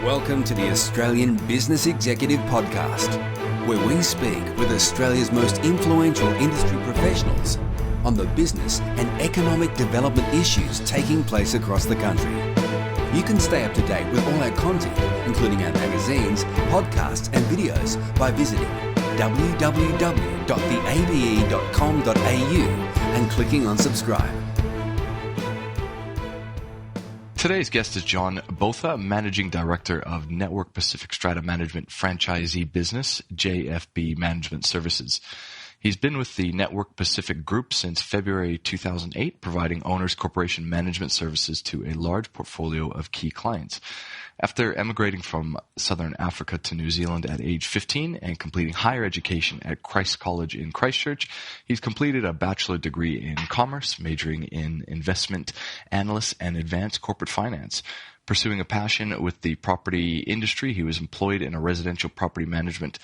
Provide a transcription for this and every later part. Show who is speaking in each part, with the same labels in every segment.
Speaker 1: Welcome to the Australian Business Executive Podcast, where we speak with Australia's most influential industry professionals on the business and economic development issues taking place across the country. You can stay up to date with all our content, including our magazines, podcasts and videos by visiting www.theabe.com.au and clicking on subscribe.
Speaker 2: Today's guest is John Botha, Managing Director of Network Pacific Strata Management franchisee business, JFB Management Services. He's been with the Network Pacific Group since February 2008, providing owners corporation management services to a large portfolio of key clients. After emigrating from Southern Africa to New Zealand at age 15 and completing higher education at Christ College in Christchurch, he's completed a bachelor degree in commerce, majoring in investment analyst and advanced corporate finance. Pursuing a passion with the property industry, he was employed in a residential property management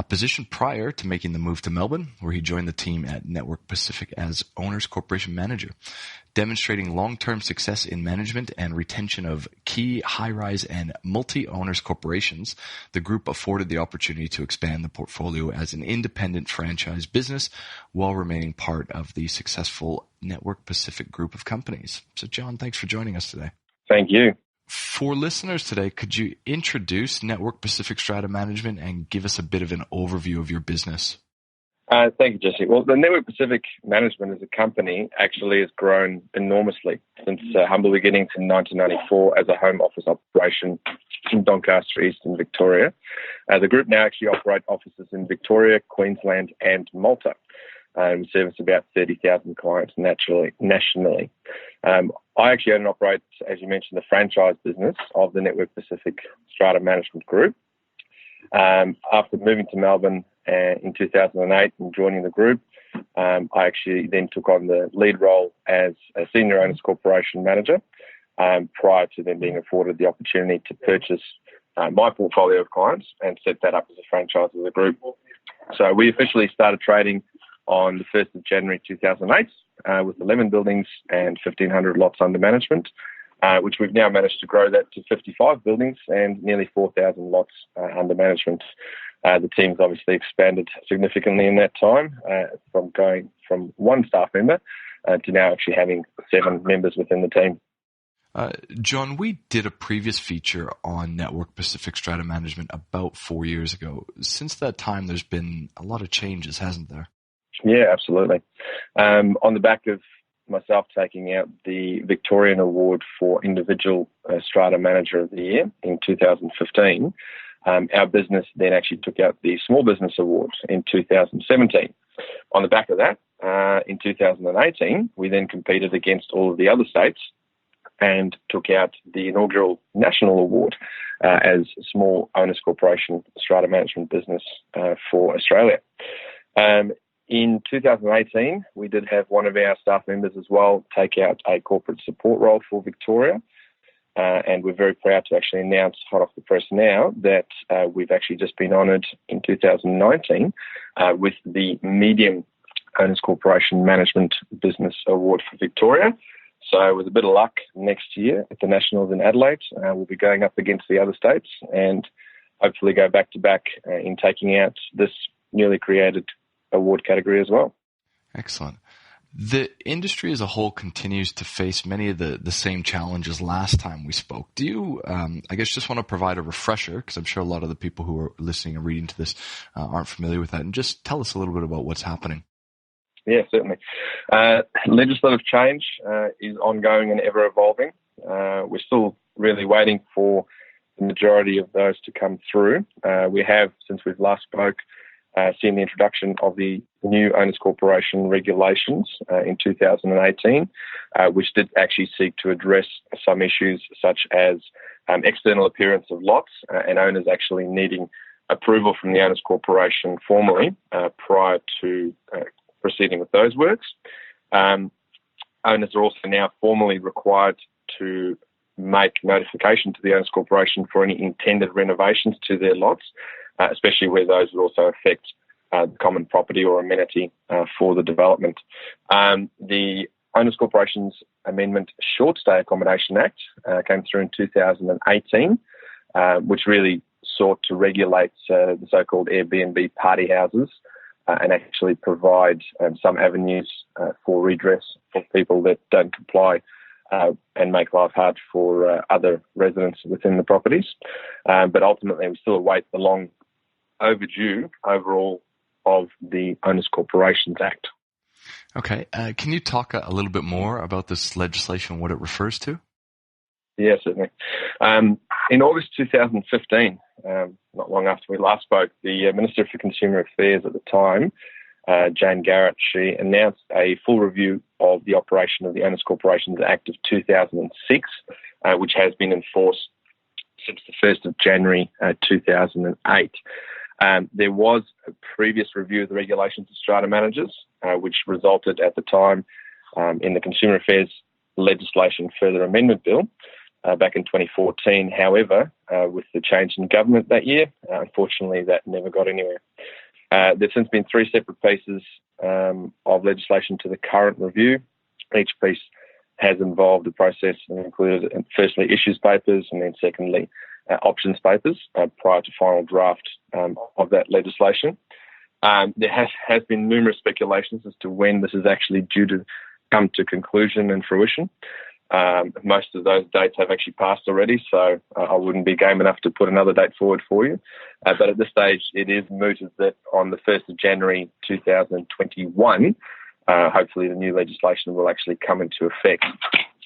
Speaker 2: position prior to making the move to Melbourne, where he joined the team at Network Pacific as Owners Corporation Manager. Demonstrating long-term success in management and retention of key high-rise and multi-owners corporations, the group afforded the opportunity to expand the portfolio as an independent franchise business while remaining part of the successful Network Pacific Group of companies. So, John, thanks for joining us today.
Speaker 3: Thank you.
Speaker 2: For listeners today, could you introduce Network Pacific Strata Management and give us a bit of an overview of your business?
Speaker 3: Thank you, Jesse. Well, the Network Pacific Management as a company actually has grown enormously since humble beginnings in 1994 as a home office operation in Doncaster East in Victoria. The group now actually operates offices in Victoria, Queensland and Malta. We service about 30,000 clients nationally. I actually own and operate, as you mentioned, the franchise business of the Network Pacific Strata Management Group. After moving to Melbourne in 2008 and joining the group, I actually then took on the lead role as a senior owners corporation manager prior to then being afforded the opportunity to purchase my portfolio of clients and set that up as a franchise of the group. So we officially started trading on the 1st of January 2008 with 11 buildings and 1,500 lots under management, which we've now managed to grow that to 55 buildings and nearly 4,000 lots under management. The team's obviously expanded significantly in that time, from going from one staff member to now actually having 7 members within the team.
Speaker 2: John, we did a previous feature on Network Pacific Strata Management about 4 years ago. Since that time, there's been a lot of changes, hasn't there?
Speaker 3: Yeah, absolutely. On the back of myself taking out the Victorian Award for Individual Strata Manager of the Year in 2015, our business then actually took out the Small Business Award in 2017. On the back of that, in 2018, we then competed against all of the other states and took out the inaugural National Award as Small Owners Corporation Strata Management Business for Australia. In 2018, we did have one of our staff members as well take out a corporate support role for Victoria. And we're very proud to actually announce, hot off the press now, that we've actually just been honoured in 2019 with the Medium Owners Corporation Management Business Award for Victoria. So with a bit of luck, next year at the Nationals in Adelaide, we'll be going up against the other states and hopefully go back-to-back in taking out this newly created award category as well.
Speaker 2: Excellent. The industry as a whole continues to face many of the same challenges last time we spoke. Do you, I guess, just want to provide a refresher, because I'm sure a lot of the people who are listening and reading to this aren't familiar with that, and just tell us a little bit about what's happening.
Speaker 3: Yeah, certainly. Legislative change is ongoing and ever evolving. We're still really waiting for the majority of those to come through. We have, since we've last spoke, seen the introduction of the new Owners Corporation regulations in 2018, which did actually seek to address some issues such as external appearance of lots and owners actually needing approval from the Owners Corporation formally prior to proceeding with those works. Owners are also now formally required to make notification to the Owners Corporation for any intended renovations to their lots, especially where those would also affect the common property or amenity for the development. The Owners Corporations Amendment Short Stay Accommodation Act came through in 2018, which really sought to regulate the so-called Airbnb party houses and actually provide some avenues for redress for people that don't comply and make life hard for other residents within the properties. But ultimately, we still await the long overdue overall of the Owners Corporations Act.
Speaker 2: Okay. Can you talk a little bit more about this legislation, what it refers to?
Speaker 3: Yeah, certainly. In August 2015, not long after we last spoke, the Minister for Consumer Affairs at the time, Jane Garrett, she announced a full review of the operation of the Owners Corporations Act of 2006, which has been enforced since the 1st of January 2008. There was a previous review of the regulations of strata managers, which resulted at the time in the Consumer Affairs Legislation Further Amendment Bill back in 2014. However, with the change in government that year, unfortunately, that never got anywhere. There's since been 3 separate pieces of legislation to the current review. Each piece has involved a process and included, firstly, issues papers, and then secondly, options papers prior to final draft of that legislation. There has been numerous speculations as to when this is actually due to come to conclusion and fruition. Most of those dates have actually passed already, so I wouldn't be game enough to put another date forward for you. But at this stage, it is mooted that on the 1st of January 2021, hopefully the new legislation will actually come into effect.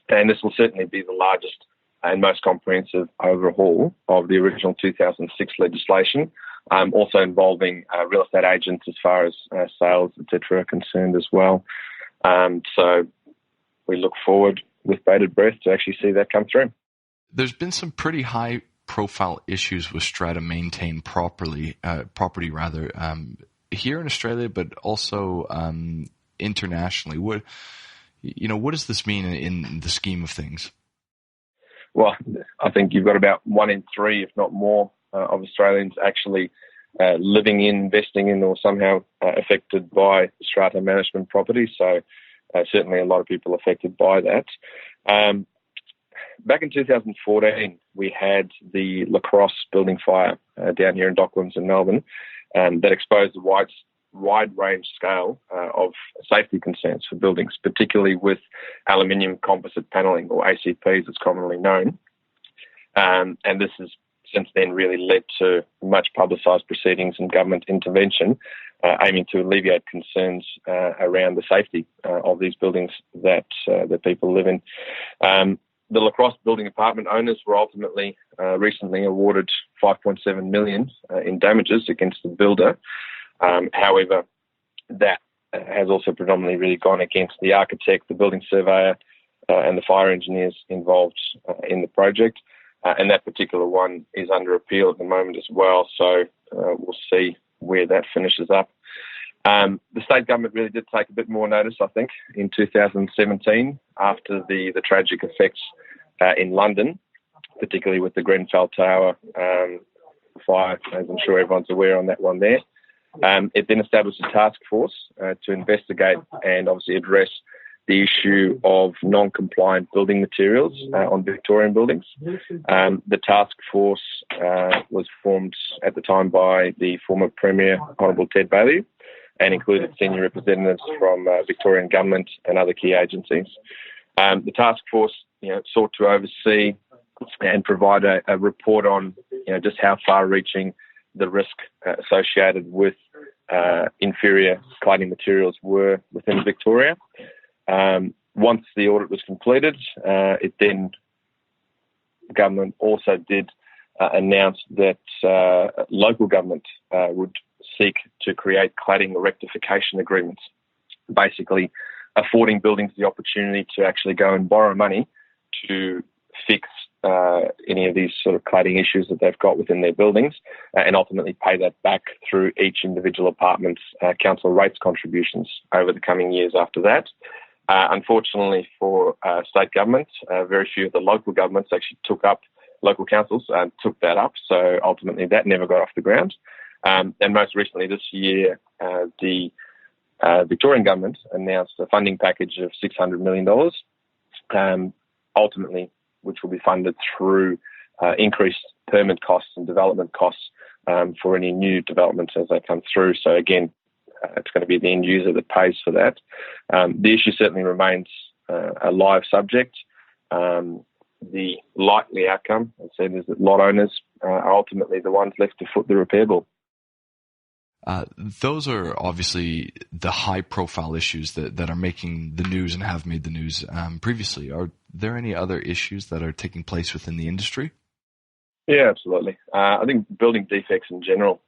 Speaker 3: And this will certainly be the largest and most comprehensive overhaul of the original 2006 legislation, also involving real estate agents as far as sales, etc., are concerned as well. So we look forward with bated breath to actually see that come through.
Speaker 2: There's been some pretty high-profile issues with strata maintained property here in Australia, but also internationally. What does this mean in the scheme of things?
Speaker 3: Well, I think you've got about 1 in 3, if not more, of Australians actually living in, investing in, or somehow affected by strata management property. So certainly a lot of people affected by that. Back in 2014, we had the La Crosse building fire down here in Docklands in Melbourne that exposed a wide range scale of safety concerns for buildings, particularly with aluminium composite panelling, or ACP as it's commonly known. And this has since then really led to much publicised proceedings and government intervention aiming to alleviate concerns around the safety of these buildings that people live in. The La Crosse building apartment owners were ultimately recently awarded $5.7 million in damages against the builder. However, that has also predominantly really gone against the architect, the building surveyor, and the fire engineers involved in the project. And that particular one is under appeal at the moment as well. So we'll see where that finishes up. The state government really did take a bit more notice, I think, in 2017 after the tragic effects in London, particularly with the Grenfell Tower fire, as I'm sure everyone's aware on that one there. It then established a task force to investigate and obviously address the issue of non-compliant building materials on Victorian buildings. The task force was formed at the time by the former Premier, Honourable Ted Baillieu, and included senior representatives from Victorian government and other key agencies. The task force, sought to oversee and provide a report on, just how far-reaching the risk associated with inferior cladding materials were within Victoria. Once the audit was completed, government also did announce that local government would seek to create cladding rectification agreements, basically affording buildings the opportunity to actually go and borrow money to fix any of these sort of cladding issues that they've got within their buildings, and ultimately pay that back through each individual apartment's council rates contributions over the coming years after that. Unfortunately for state governments, very few of the local governments actually local councils took that up, so ultimately that never got off the ground. And most recently this year, the Victorian government announced a funding package of $600 million, ultimately which will be funded through increased permit costs and development costs for any new developments as they come through. So again, it's going to be the end user that pays for that. The issue certainly remains a live subject. The likely outcome, as I said, is that lot owners are ultimately the ones left to foot the repair bill.
Speaker 2: Those are obviously the high-profile issues that are making the news and have made the news previously. Are there any other issues that are taking place within the industry? Yeah,
Speaker 3: absolutely. I think building defects in general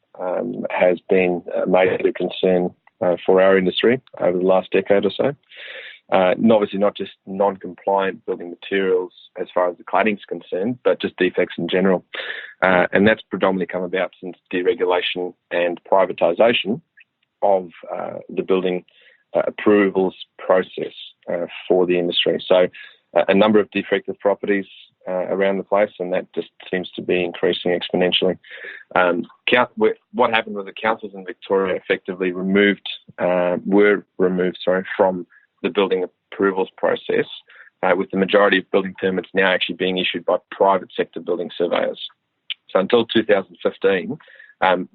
Speaker 3: has been a major concern for our industry over the last decade or so. And obviously not just non-compliant building materials as far as the cladding is concerned, but just defects in general. And that's predominantly come about since deregulation and privatisation of the building approvals process for the industry. So a number of defective properties around the place, and that just seems to be increasing exponentially. What happened was the councils in Victoria effectively were removed from the building approvals process, with the majority of building permits now actually being issued by private sector building surveyors. So until 2015,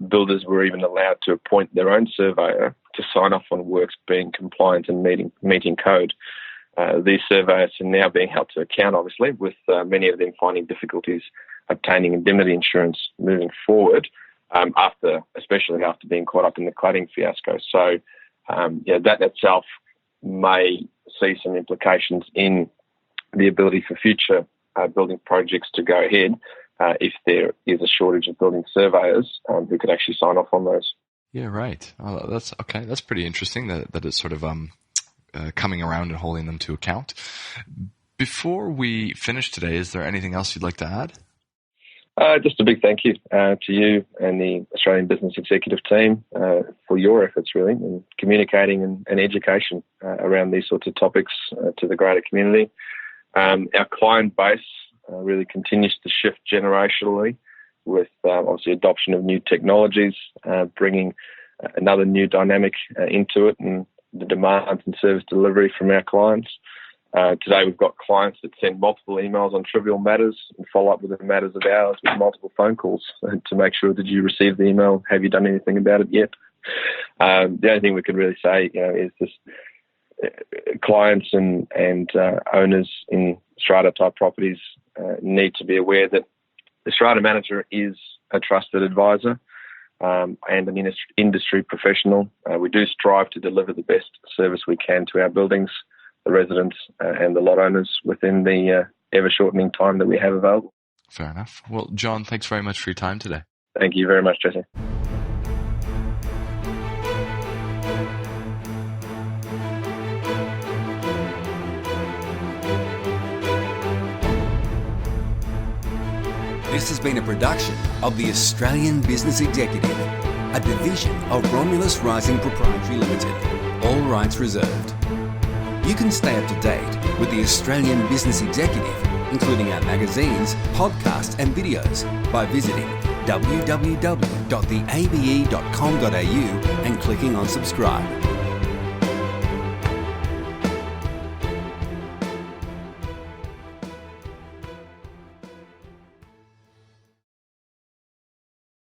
Speaker 3: builders were even allowed to appoint their own surveyor to sign off on works being compliant and meeting code. These surveyors are now being held to account, obviously, with many of them finding difficulties obtaining indemnity insurance moving forward, especially after being caught up in the cladding fiasco. So that itself may see some implications in the ability for future building projects to go ahead if there is a shortage of building surveyors who could actually sign off on those.
Speaker 2: Yeah, right. Oh, that's okay. That's pretty interesting that it's sort of coming around and holding them to account. Before we finish today, is there anything else you'd like to add?
Speaker 3: Just a big thank you to you and the Australian Business Executive team for your efforts, really, in communicating and education around these sorts of topics to the greater community. Our client base really continues to shift generationally with, obviously, adoption of new technologies, bringing another new dynamic into it, and the demands and service delivery from our clients. Today we've got clients that send multiple emails on trivial matters and follow up with the matters of ours with multiple phone calls to make sure, did you receive the email? Have you done anything about it yet? The only thing we can really say, is this: clients and owners in strata-type properties need to be aware that the strata manager is a trusted advisor and an industry professional. We do strive to deliver the best service we can to our buildings, the residents and the lot owners within the ever-shortening time that we have available.
Speaker 2: Fair enough. Well, John, thanks very much for your time today.
Speaker 3: Thank you very much, Jesse.
Speaker 1: This has been a production of the Australian Business Executive, a division of Romulus Rising Proprietary Limited. All rights reserved. You can stay up to date with the Australian Business Executive, including our magazines, podcasts and videos, by visiting www.theabe.com.au and clicking on subscribe.